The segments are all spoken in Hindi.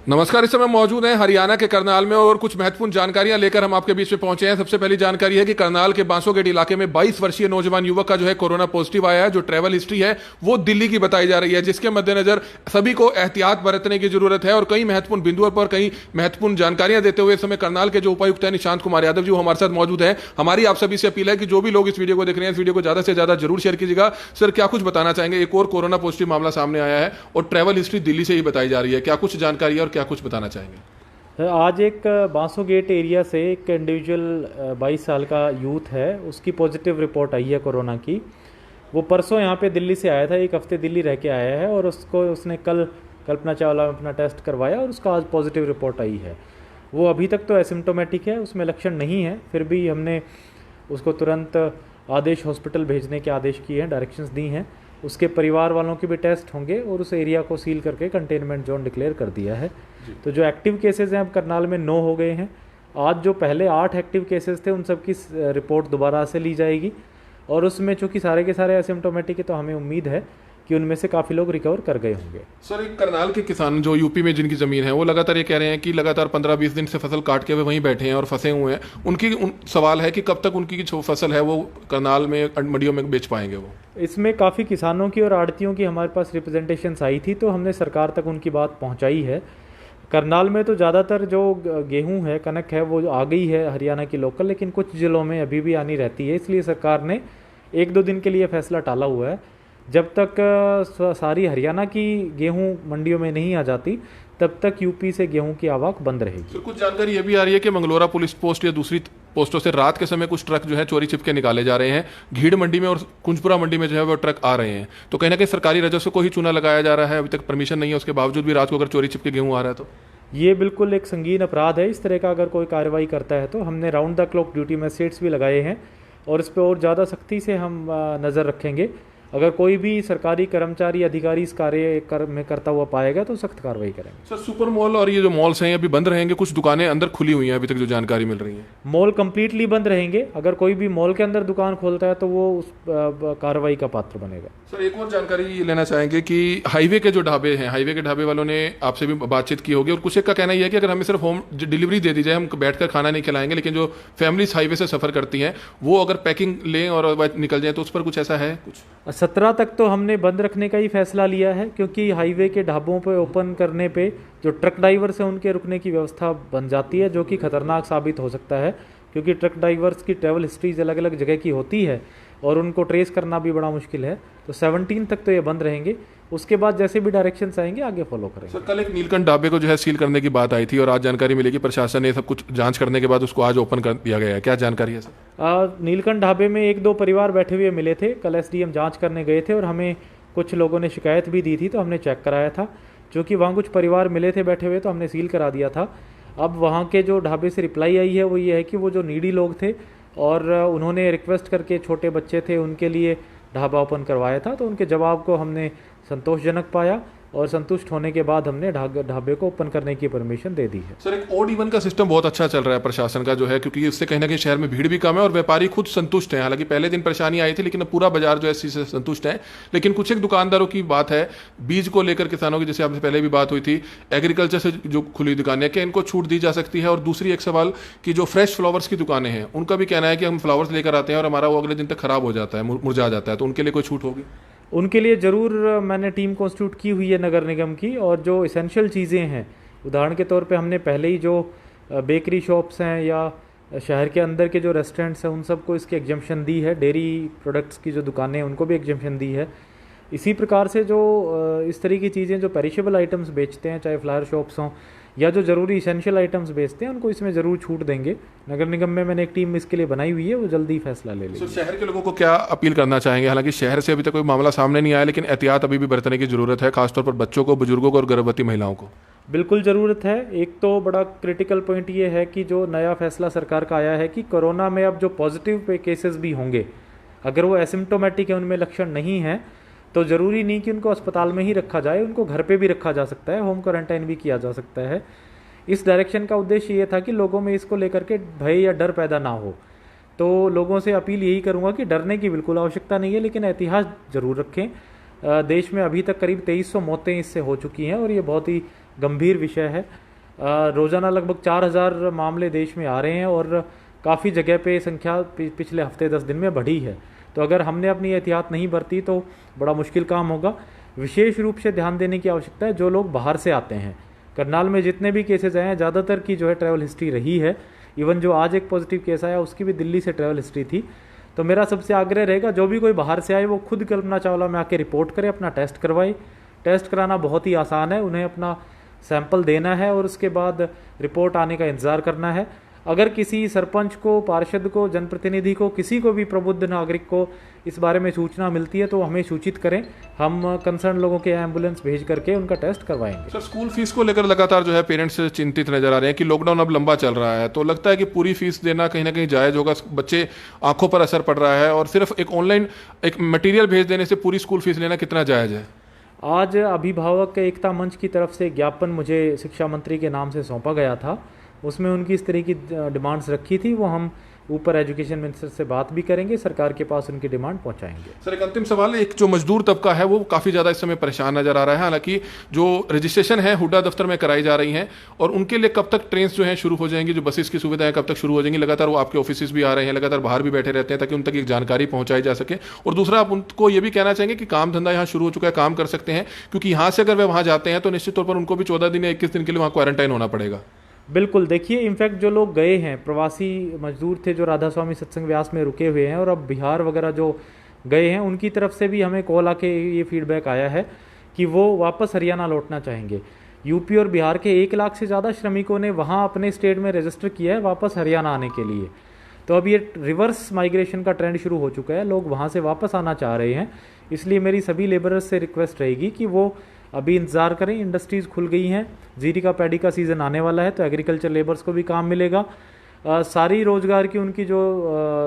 नमस्कार। इस समय मौजूद हैं हरियाणा के करनाल में और कुछ महत्वपूर्ण जानकारियां लेकर हम आपके बीच में पहुंचे हैं। सबसे पहली जानकारी है कि करनाल के बांसोगेट इलाके में 22 वर्षीय नौजवान युवक का जो है कोरोना पॉजिटिव आया है। जो ट्रैवल हिस्ट्री है वो दिल्ली की बताई जा रही है, जिसके मद्देनजर सभी को एहतियात बरतने की जरूरत है। और कई महत्वपूर्ण बिंदुओं पर कई महत्वपूर्ण जानकारियां देते हुए इस समय करनाल के जो उपायुक्त है निशांत कुमार यादव जी वो हमारे साथ मौजूद है। हमारी आप सभी से अपील है कि जो भी लोग इस वीडियो को देख रहे हैं, इस वीडियो को ज्यादा से ज्यादा जरूर शेयर कीजिएगा। सर, क्या कुछ बताना चाहेंगे? एक और कोरोना पॉजिटिव मामला सामने आया है और ट्रैवल हिस्ट्री दिल्ली से ही बताई जा रही है, क्या कुछ जानकारी है और क्या कुछ बताना चाहेंगे? आज एक बांसोगेट एरिया से एक इंडिविजुअल 22 साल का यूथ है, उसकी पॉजिटिव रिपोर्ट आई है कोरोना की। वो परसों यहाँ पे दिल्ली से आया था, एक हफ्ते दिल्ली रह के आया है और उसने कल कल्पना चावला में अपना टेस्ट करवाया और उसका आज पॉजिटिव रिपोर्ट आई है। वो अभी तक तो एसिम्टोमेटिक है, उसमें लक्षण नहीं है, फिर भी हमने उसको तुरंत आदेश हॉस्पिटल भेजने के आदेश किए हैं, डायरेक्शंस दी हैं। उसके परिवार वालों के भी टेस्ट होंगे और उस एरिया को सील करके कंटेनमेंट जोन डिक्लेयर कर दिया है। तो जो एक्टिव केसेस हैं अब करनाल में 9 हो गए हैं। आज जो पहले 8 एक्टिव केसेस थे उन सब की रिपोर्ट दोबारा से ली जाएगी और उसमें चूँकि सारे के सारे एसिम्टोमेटिक है तो हमें उम्मीद है कि उनमें से काफ़ी लोग रिकवर कर गए होंगे। सर, एक करनाल के किसान जो यूपी में जिनकी ज़मीन है वो लगातार ये कह रहे हैं कि लगातार 15-20 दिन से फसल काट के वे वहीं बैठे हैं और फंसे हुए हैं। सवाल है कि कब तक उनकी जो फसल है वो करनाल में मंडियों में बेच पाएंगे वो? इसमें काफ़ी किसानों की और आड़तियों की हमारे पास रिप्रेजेंटेशंस आई थी तो हमने सरकार तक उनकी बात पहुँचाई है। करनाल में तो ज़्यादातर जो गेहूँ है, कनक है, वो आ गई है हरियाणा की लोकल, लेकिन कुछ ज़िलों में अभी भी आनी रहती है। इसलिए सरकार ने 1-2 दिन के लिए फैसला टाला हुआ है। जब तक सारी हरियाणा की गेहूं मंडियों में नहीं आ जाती तब तक यूपी से गेहूं की आवक बंद रहेगी। तो कुछ जानकारी ये भी आ रही है कि मंगलोरा पुलिस पोस्ट या दूसरी पोस्टों से रात के समय कुछ ट्रक जो है चोरी छिपके निकाले जा रहे हैं। घीड़ मंडी में और कुंजपुरा मंडी में जो है वो ट्रक आ रहे हैं, तो कहीं ना कहीं सरकारी राजस्व को ही चूना लगाया जा रहा है। अभी तक परमिशन नहीं है, उसके बावजूद भी रात को अगर चोरी छिपके गेहूं आ रहा है तो ये बिल्कुल एक संगीन अपराध है। इस तरह का अगर कोई कार्रवाई करता है तो हमने round the clock duty magistrates भी लगाए हैं और इस पर और ज़्यादा सख्ती से हम नज़र रखेंगे। अगर कोई भी सरकारी कर्मचारी अधिकारी इस कार्य में करता हुआ पाएगा तो सख्त कार्रवाई करेंगे। सर, सुपर मॉल और ये जो मॉल्स हैं अभी बंद रहेंगे, कुछ दुकानें अंदर खुली हुई हैं अभी तक जो जानकारी मिल रही है? मॉल कंप्लीटली बंद रहेंगे। अगर कोई भी मॉल के अंदर दुकान खोलता है तो वो उस कार्रवाई का पात्र बनेगा। सर, एक और जानकारी लेना चाहेंगे कि हाईवे के जो ढाबे हैं, हाईवे के ढाबे वालों ने आपसे भी बातचीत की होगी और कुछ एक का कहना यह है कि अगर हमें सिर्फ होम डिलीवरी दे दी जाए, हम बैठकर खाना नहीं खिलाएंगे, लेकिन जो फैमिलीज हाईवे से सफर करती हैं वो अगर पैकिंग लें और निकल जाए तो उस पर कुछ ऐसा है? कुछ 17 तक तो हमने बंद रखने का ही फैसला लिया है, क्योंकि हाईवे के ढाबों पे ओपन करने पे जो ट्रक ड्राइवर्स हैं उनके रुकने की व्यवस्था बन जाती है, जो कि खतरनाक साबित हो सकता है। क्योंकि ट्रक ड्राइवर्स की ट्रैवल हिस्ट्रीज अलग अलग जगह की होती है और उनको ट्रेस करना भी बड़ा मुश्किल है। तो 17 तक तो ये बंद रहेंगे, उसके बाद जैसे भी डायरेक्शंस आएंगे आगे फॉलो करेंगे। सर, कल एक नीलकंठ ढाबे को जो है सील करने की बात आई थी और आज जानकारी मिली कि प्रशासन ने सब कुछ जांच करने के बाद उसको आज ओपन कर दिया गया है, क्या जानकारी है सर? नीलकंठ ढाबे में 1-2 परिवार बैठे हुए मिले थे, कल एसडीएम जांच करने गए थे और हमें कुछ लोगों ने शिकायत भी दी थी तो हमने चेक कराया था। क्योंकि वहाँ कुछ परिवार मिले थे बैठे हुए तो हमने सील करा दिया था। अब वहाँ के जो ढाबे से रिप्लाई आई है वो ये है कि वो जो नीडी लोग थे और उन्होंने रिक्वेस्ट करके, छोटे बच्चे थे उनके लिए ढाबा ओपन करवाया था, तो उनके जवाब को हमने संतोषजनक पाया और संतुष्ट होने के बाद हमने ढाबे को ओपन करने की परमिशन दे दी है। सर, एक ऑड इवन का सिस्टम बहुत अच्छा चल रहा है प्रशासन का जो है, क्योंकि इससे कहीं ना कहीं शहर में भीड़ भी कम है और व्यापारी खुद संतुष्ट हैं। हालांकि पहले दिन परेशानी आई थी लेकिन अब पूरा बाजार जो है इस चीज से संतुष्ट है। लेकिन कुछ एक दुकानदारों की बात है, बीज को लेकर किसानों की, जैसे आपसे पहले भी बात हुई थी, एग्रीकल्चर से जो खुली दुकानें हैं क्या इनको छूट दी जा सकती है? और दूसरी एक सवाल कि जो फ्रेश फ्लावर्स की दुकानें हैं उनका भी कहना है कि हम फ्लावर्स लेकर आते हैं और हमारा वो अगले दिन तक खराब हो जाता है, मुरझा जाता है, तो उनके लिए कोई छूट होगी? उनके लिए ज़रूर मैंने टीम कॉन्स्टिट्यूट की हुई है नगर निगम की, और जो इसेंशियल चीज़ें हैं, उदाहरण के तौर पे हमने पहले ही जो बेकरी शॉप्स हैं या शहर के अंदर के जो रेस्टोरेंट्स हैं उन सबको इसकी एग्जम्पशन दी है। डेयरी प्रोडक्ट्स की जो दुकानें हैं उनको भी एग्जम्पशन दी है। इसी प्रकार से जो इस तरह की चीज़ें जो पेरिशेबल आइटम्स बेचते हैं, चाहे फ्लावर शॉप्स हों या जो ज़रूरी इसेंशियल आइटम्स बेचते हैं, उनको इसमें ज़रूर छूट देंगे। नगर निगम में मैंने एक टीम इसके लिए बनाई हुई है, वो जल्दी फैसला ले लेगी। शहर के लोगों को क्या अपील करना चाहेंगे? हालांकि शहर से अभी तक कोई मामला सामने नहीं आया, लेकिन एहतियात अभी भी बरतने की जरूरत है, खासतौर पर बच्चों को, बुजुर्गों को और गर्भवती महिलाओं को। बिल्कुल ज़रूरत है। एक तो बड़ा क्रिटिकल पॉइंट ये है कि जो नया फैसला सरकार का आया है कि कोरोना में अब जो पॉजिटिव केसेस भी होंगे, अगर वो एसिम्टोमेटिक है, उनमें लक्षण नहीं है, तो ज़रूरी नहीं कि उनको अस्पताल में ही रखा जाए, उनको घर पे भी रखा जा सकता है, होम क्वारंटाइन भी किया जा सकता है। इस डायरेक्शन का उद्देश्य ये था कि लोगों में इसको लेकर के भय या डर पैदा ना हो। तो लोगों से अपील यही करूँगा कि डरने की बिल्कुल आवश्यकता नहीं है, लेकिन एहतियात ज़रूर रखें। देश में अभी तक करीब 2300 मौतें इससे हो चुकी हैं और ये बहुत ही गंभीर विषय है। रोज़ाना लगभग 4000 मामले देश में आ रहे हैं और काफ़ी जगह पे संख्या पिछले हफ्ते 10 दिन में बढ़ी है। तो अगर हमने अपनी एहतियात नहीं बरती तो बड़ा मुश्किल काम होगा। विशेष रूप से ध्यान देने की आवश्यकता है जो लोग बाहर से आते हैं। करनाल में जितने भी केसेस आए हैं ज़्यादातर की जो है ट्रैवल हिस्ट्री रही है। इवन जो आज एक पॉजिटिव केस आया उसकी भी दिल्ली से ट्रैवल हिस्ट्री थी। तो मेरा सबसे आग्रह रहेगा जो भी कोई बाहर से आए वो खुद कल्पना चावला में आके रिपोर्ट करे, अपना टेस्ट करवाए। टेस्ट कराना बहुत ही आसान है, उन्हें अपना सैंपल देना है और उसके बाद रिपोर्ट आने का इंतज़ार करना है। अगर किसी सरपंच को, पार्षद को, जनप्रतिनिधि को, किसी को भी प्रबुद्ध नागरिक को इस बारे में सूचना मिलती है तो हमें सूचित करें, हम कंसर्न लोगों के एम्बुलेंस भेज करके उनका टेस्ट करवाएंगे। सर, स्कूल फीस को लेकर लगातार जो है पेरेंट्स चिंतित नजर आ रहे हैं कि लॉकडाउन अब लंबा चल रहा है, तो लगता है कि पूरी फीस देना कहीं ना कहीं जायज़ होगा। बच्चे आंखों पर असर पड़ रहा है और सिर्फ एक ऑनलाइन एक मटेरियल भेज देने से पूरी स्कूल फीस लेना कितना जायज़ है? आज अभिभावक एकता मंच की तरफ से ज्ञापन मुझे शिक्षा मंत्री के नाम से सौंपा गया था। उसमें उनकी इस तरह की डिमांड्स रखी थी, वो हम ऊपर एजुकेशन मिनिस्टर से बात भी करेंगे, सरकार के पास उनकी डिमांड पहुंचाएंगे। सर, एक अंतिम सवाल, एक जो मजदूर तबका है वो काफ़ी ज़्यादा इस समय परेशान नजर आ रहा है। हालांकि जो रजिस्ट्रेशन है हुड्डा दफ्तर में कराई जा रही हैं और उनके लिए कब तक ट्रेन जो हैं शुरू हो जाएंगी, जो बसेस की सुविधाएं कब तक शुरू हो जाएंगी? लगातार वो आपके ऑफिस भी आ रहे हैं, लगातार बाहर भी बैठे रहते हैं ताकि उन तक एक जानकारी पहुंचाई जा सके। और दूसरा, आप उनको ये भी कहना चाहेंगे कि काम धंधा यहाँ शुरू हो चुका है, काम कर सकते हैं, क्योंकि यहाँ से अगर वे वहाँ जाते हैं तो निश्चित तौर पर उनको भी 14 दिन या 21 दिन के लिए वहाँ क्वारंटाइन होना पड़ेगा। बिल्कुल, देखिए इनफैक्ट जो लोग गए हैं, प्रवासी मजदूर थे जो राधा स्वामी सत्संग व्यास में रुके हुए हैं और अब बिहार वगैरह जो गए हैं, उनकी तरफ से भी हमें कॉल आके ये फीडबैक आया है कि वो वापस हरियाणा लौटना चाहेंगे। यूपी और बिहार के 1 लाख से ज़्यादा श्रमिकों ने वहाँ अपने स्टेट में रजिस्टर किया है वापस हरियाणा आने के लिए। तो अब ये रिवर्स माइग्रेशन का ट्रेंड शुरू हो चुका है, लोग वहाँ से वापस आना चाह रहे हैं। इसलिए मेरी सभी लेबरर्स से रिक्वेस्ट रहेगी कि वो अभी इंतज़ार करें। इंडस्ट्रीज़ खुल गई हैं, जीरी का पैडी का सीज़न आने वाला है तो एग्रीकल्चर लेबर्स को भी काम मिलेगा। सारी रोज़गार की उनकी जो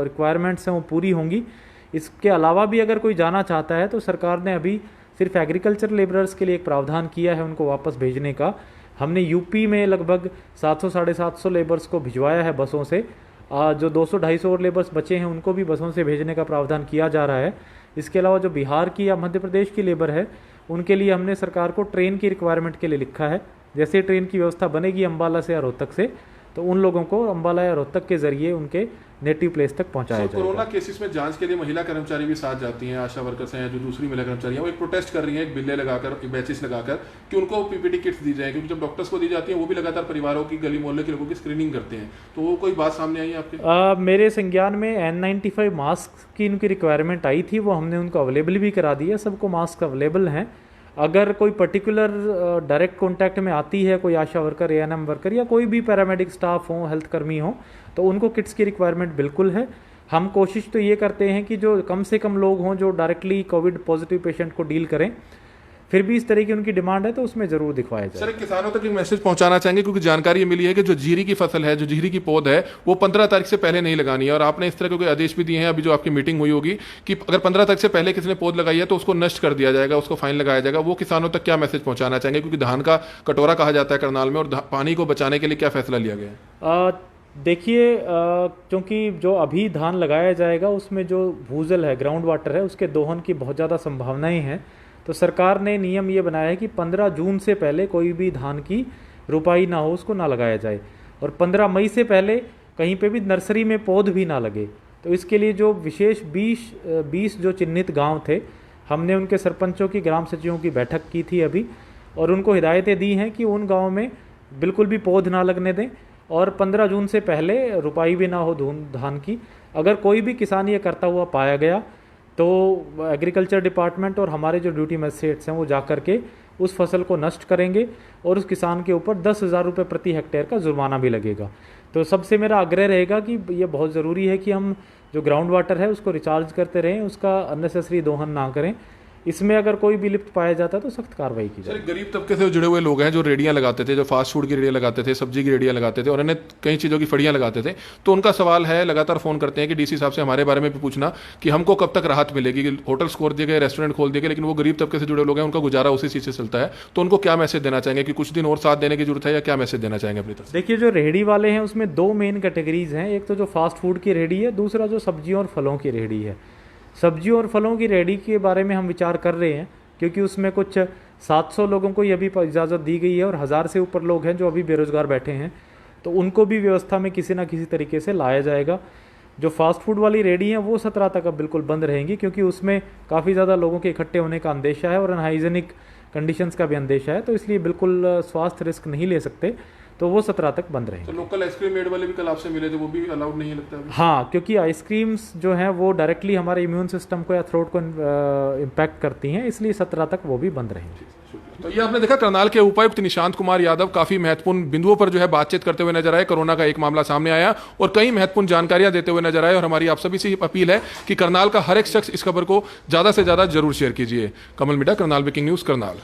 रिक्वायरमेंट्स हैं वो पूरी होंगी। इसके अलावा भी अगर कोई जाना चाहता है तो सरकार ने अभी सिर्फ एग्रीकल्चर लेबरर्स के लिए एक प्रावधान किया है उनको वापस भेजने का। हमने यूपी में लगभग 700-750 लेबर्स को भिजवाया है बसों से। जो 200-250 और लेबर्स बचे हैं उनको भी बसों से भेजने का प्रावधान किया जा रहा है। इसके अलावा जो बिहार की या मध्य प्रदेश की लेबर है उनके लिए हमने सरकार को ट्रेन की रिक्वायरमेंट के लिए लिखा है। जैसे ट्रेन की व्यवस्था बनेगी अम्बाला से या रोहतक से, तो उन लोगों को अम्बाला या रोहतक के जरिए उनके नेटिव प्लेस तक पहुंचाया जाएगा। कोरोना केसेस में जांच के लिए महिला कर्मचारी भी साथ जाती हैं, आशा वर्कर्स हैं, जो दूसरी महिला कर्मचारी हैं, वो एक प्रोटेस्ट कर रही हैं, एक बिल्ले लगाकर, एक बैचेस लगाकर कि उनको पीपीटी किट्स दी जाए, क्योंकि जब डॉक्टर्स को दी जाती हैं वो भी लगातार परिवारों की, गली मोहल्ले के लोगों की स्क्रीनिंग करते हैं। तो वो कोई बात सामने आई है आपके? मेरे संज्ञान में N95 मास्क की उनकी रिक्वायरमेंट आई थी, वो हमने उनको अवेलेबल भी करा दिया। सबको मास्क अवेलेबल हैं। अगर कोई पर्टिकुलर डायरेक्ट कांटेक्ट में आती है कोई आशा वर्कर, ANM वर्कर या कोई भी पैरामेडिक स्टाफ हो, हेल्थ कर्मी हो, तो उनको किट्स की रिक्वायरमेंट बिल्कुल है। हम कोशिश तो ये करते हैं कि जो कम से कम लोग हों जो डायरेक्टली कोविड पॉजिटिव पेशेंट को डील करें। फिर भी इस तरह की उनकी डिमांड है तो उसमें जरूर दिखवाया जाए। सर, किसानों तक एक मैसेज पहुंचाना चाहेंगे, क्योंकि जानकारी ये मिली है कि जो जीरी की फसल है, जो जीरी की पौध है, वो 15 तारीख से पहले नहीं लगानी है। और आपने इस तरह के कोई आदेश भी दिए हैं अभी जो आपकी मीटिंग हुई होगी कि अगर 15 तारीख से पहले किसी ने पौध लगाई है तो उसको नष्ट कर दिया जाएगा, उसको फाइन लगाया जाएगा। वो किसानों तक क्या मैसेज पहुंचाना चाहेंगे, क्योंकि धान का कटोरा कहा जाता है करनाल में, और पानी को बचाने के लिए क्या फैसला लिया गया है? देखिए, क्योंकि जो अभी धान लगाया जाएगा उसमें जो भूजल है, ग्राउंड वाटर है, उसके दोहन की बहुत ज़्यादा संभावनाएं हैं। तो सरकार ने नियम ये बनाया है कि 15 जून से पहले कोई भी धान की रुपाई ना हो, उसको ना लगाया जाए। और 15 मई से पहले कहीं पे भी नर्सरी में पौध भी ना लगे। तो इसके लिए जो विशेष 20 जो चिन्हित गांव थे, हमने उनके सरपंचों की, ग्राम सचिवों की बैठक की थी अभी, और उनको हिदायतें दी हैं कि उन गाँव में बिल्कुल भी पौध ना लगने दें और 15 जून से पहले रुपाई भी ना हो धान की। अगर कोई भी किसान ये करता हुआ पाया गया तो एग्रीकल्चर डिपार्टमेंट और हमारे जो ड्यूटी मजिस्ट्रेट्स हैं वो जा कर के उस फसल को नष्ट करेंगे और उस किसान के ऊपर 10,000 रुपये प्रति हेक्टेयर का जुर्माना भी लगेगा। तो सबसे मेरा आग्रह रहेगा कि ये बहुत ज़रूरी है कि हम जो ग्राउंड वाटर है उसको रिचार्ज करते रहें, उसका अननेसेसरी दोहन ना करें। इसमें अगर कोई भी लिप्त पाया जाता है तो सख्त कार्रवाई की जाए। गरीब तबके से जुड़े हुए लोग हैं जो रेडियां लगाते थे, जो फास्ट फूड की रेडियां लगाते थे, सब्जी की रेडियां लगाते थे और अन्य कई चीज़ों की फड़ियां लगाते थे, तो उनका सवाल है, लगातार फ़ोन करते हैं कि डीसी साहब से हमारे बारे में भी पूछना कि हमको कब तक राहत मिलेगी। होटल्स खोल दिए गए, रेस्टोरेंट खोल दिए गए, लेकिन वो गरीब तबके से जुड़े लोग हैं, उनका गुजारा उसी चीज़ से चलता है। तो उनको क्या मैसेज देना चाहेंगे कि कुछ दिन और साथ देने की जरूरत है, या क्या मैसेज देना चाहेंगे अपनी तरफ से? देखिए, जो रेहड़ी वाले हैं उसमें 2 मेन कैटेगरीज हैं। एक तो जो फास्ट फूड की रेहड़ी है, दूसरा जो सब्जियों और फलों की रेहड़ी है। सब्जियों और फलों की रेहड़ी के बारे में हम विचार कर रहे हैं क्योंकि उसमें कुछ 700 लोगों को ये अभी इजाज़त दी गई है और 1000 से ऊपर लोग हैं जो अभी बेरोज़गार बैठे हैं, तो उनको भी व्यवस्था में किसी ना किसी तरीके से लाया जाएगा। जो फास्ट फूड वाली रेडी हैं वो 17 तक अब बिल्कुल बंद रहेंगी, क्योंकि उसमें काफ़ी ज़्यादा लोगों के इकट्ठे होने का अंदेशा है और अनहाइजीनिक कंडीशंस का भी अंदेशा है, तो इसलिए बिल्कुल स्वास्थ्य रिस्क नहीं ले सकते, तो वो 17 तक बंद रहेंगे। तो लोकल आइसक्रीम मेड वाले भी कल आपसे मिले थे, वो भी अलाउड नहीं है लगता है? हाँ, क्योंकि आइसक्रीम्स जो हैं वो डायरेक्टली हमारे इम्यून सिस्टम को या थ्रोट को इम्पैक्ट करती हैं, इसलिए 17 तक वो भी बंद रहेंगी। तो ये आपने देखा करनाल के उपायुक्त निशांत कुमार यादव काफी महत्वपूर्ण बिंदुओं पर जो है बातचीत करते हुए नजर आए। कोरोना का एक मामला सामने आया और कई महत्वपूर्ण जानकारियां देते हुए नजर आए, और हमारी आप सभी से अपील है कि करनाल का हर एक शख्स इस खबर को ज्यादा से ज्यादा जरूर शेयर कीजिए। कमल मिडा, करनाल ब्रेकिंग न्यूज, करनाल।